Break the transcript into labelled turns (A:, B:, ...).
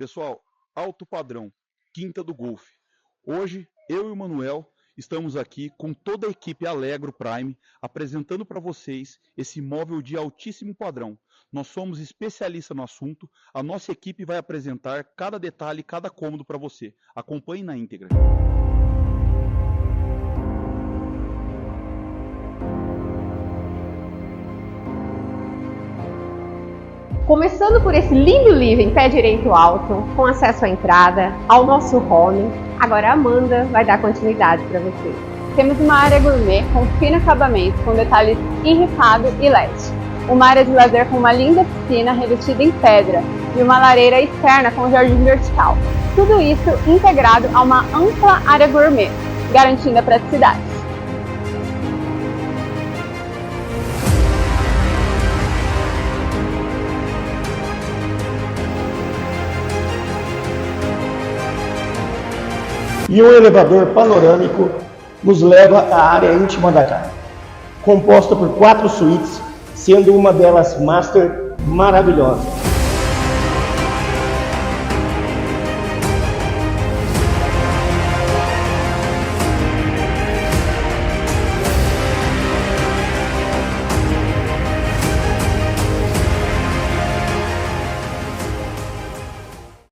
A: Pessoal, alto padrão, Quinta do Golfe. Hoje, eu e o Manuel estamos aqui com toda a equipe Allegro Prime apresentando para vocês esse imóvel de altíssimo padrão. Nós somos especialistas no assunto, a nossa equipe vai apresentar cada detalhe, cada cômodo para você. Acompanhe na íntegra.
B: Começando por esse lindo living pé direito alto, com acesso à entrada, ao nosso home, agora a Amanda vai dar continuidade para vocês.
C: Temos uma área gourmet com fino acabamento, com detalhes em rifado e LED. Uma área de lazer com uma linda piscina revestida em pedra e uma lareira externa com jardim vertical. Tudo isso integrado a uma ampla área gourmet, garantindo a praticidade.
D: E um elevador panorâmico nos leva à área íntima da casa, composta por 4 suítes, sendo uma delas master maravilhosa.